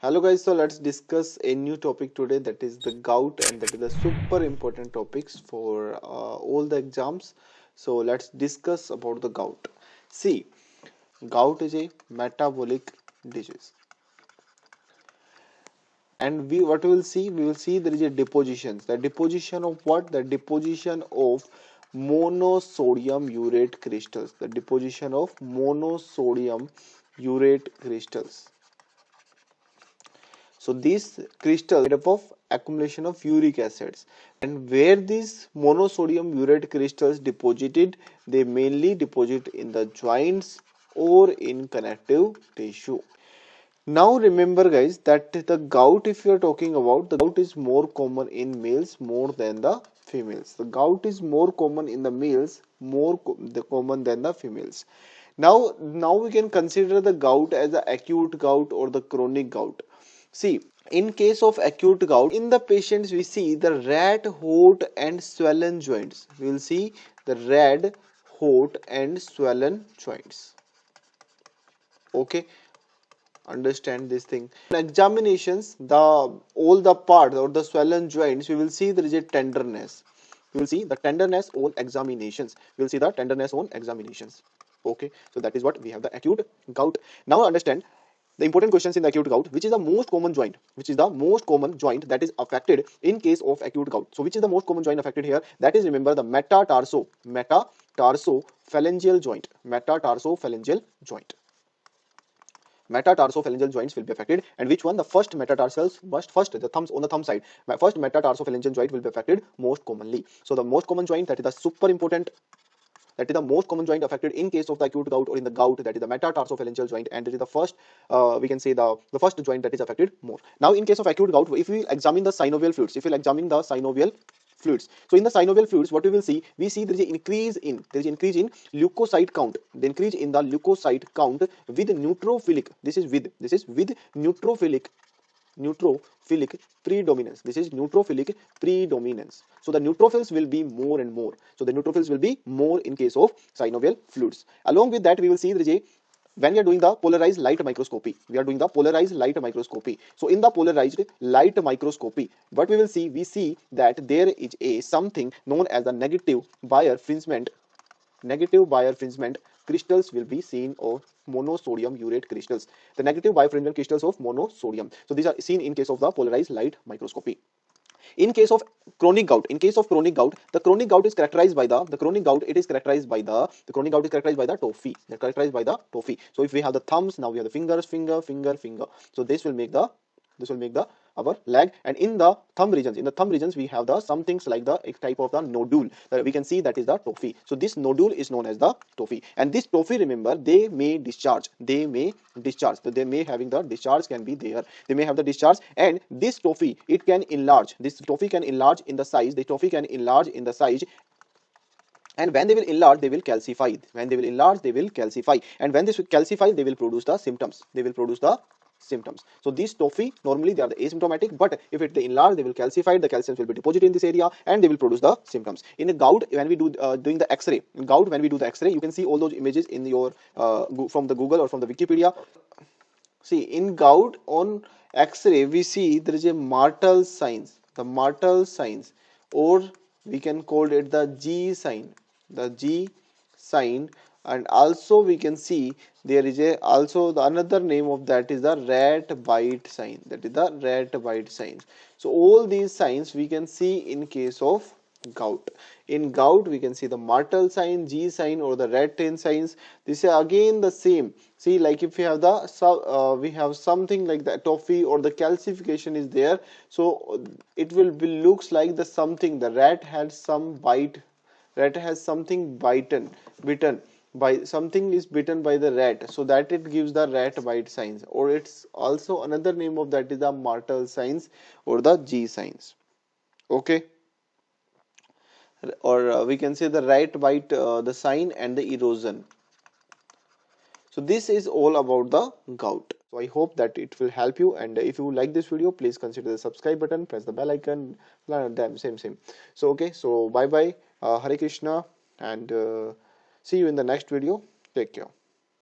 Hello guys, so let's discuss a new topic today, that is the gout, and that is the super important topics for all the exams. So let's discuss about the gout. See, gout is a metabolic disease, and we will see there is a deposition. The deposition of what? The deposition of monosodium urate crystals. The deposition of monosodium urate crystals. So these crystals made up of accumulation of uric acids, and where these monosodium urate crystals deposited, they mainly deposit in the joints or in connective tissue. Now remember guys that the gout, if you are talking about, the gout is more common in males more than the females. The gout is more common in the males, common than the females. Now we can consider the gout as the acute gout or the chronic gout. See, in case of acute gout, in the patients we see the red, hot and swollen joints. We will see the red, hot and swollen joints. Okay, understand this thing. In examinations, the all the parts or the swollen joints, we will see there is a tenderness. We will see the tenderness on examinations. We will see the tenderness on examinations. Okay, so that is what we have the acute gout. Now understand the important questions in the acute gout. Which is the most common joint? Which is the most common joint that is affected in case of acute gout? So which is the most common joint affected here? That is, remember, the metatarsophalangeal joint. Metatarsophalangeal joint. Metatarsophalangeal joints will be affected. And which one? The first metatarsals, first the thumbs on the thumb side. First metatarsophalangeal joint will be affected most commonly. So the most common joint, that is the super important, that is the most common joint affected in case of the acute gout or in the gout, that is the metatarsophalangeal joint, and it is the first, we can say the first joint that is affected more. Now in case of acute gout, if we examine the synovial fluids, so in the synovial fluids, what we see there is an increase in leukocyte count. The increase in the leukocyte count with neutrophilic, this is with neutrophilic predominance. This is neutrophilic predominance. So the neutrophils will be more and more. So the neutrophils will be more in case of synovial fluids. Along with that, we will see there is a, when we are doing the polarized light microscopy, so in the polarized light microscopy, what we see that there is a something known as the negative birefringent crystals will be seen of monosodium urate crystals. The negative birefringent crystals of monosodium. So these are seen in case of the polarized light microscopy. In case of chronic gout, the chronic gout is characterized by the tophy. So if we have the thumbs, now we have the fingers, finger. So this will make the our leg, and in the thumb regions we have the some things like the type of the nodule that we can see, that is the tophy. So this nodule is known as the tophy, and this tophy, remember, they may discharge, so they may having the discharge can be there, they may have the discharge, and this tophy, it can enlarge, in the size, and when they will enlarge, they will calcify, and when this will calcify, they will produce the symptoms. So these tophi, normally they are the asymptomatic, but if it they enlarge, they will calcify, the calcium will be deposited in this area, and they will produce the symptoms. In a gout, when we do doing the x-ray, you can see all those images in your from the Google or from the Wikipedia. See, in gout on x-ray, we see there is a Martel signs, or we can call it the G sign, and also we can see there is a also the another name of that is the rat bite sign, So all these signs we can see in case of gout. In gout, we can see the Martel sign, G sign, or the rat tail signs. This is again the same. See, like if we have we have something like the atrophy or the calcification is there, so it will be looks like the something, the rat had some bite, has something bitten by something, is bitten by the rat, so that it gives the rat bite signs, or it's also another name of that is the Martel signs or the G signs. Okay, or we can say the rat bite, the sign, and the erosion. So this is all about the gout. So I hope that it will help you, and if you like this video, please consider the subscribe button, press the bell icon, them same. So okay, so bye bye, Hare Krishna, and see you in the next video. Take care.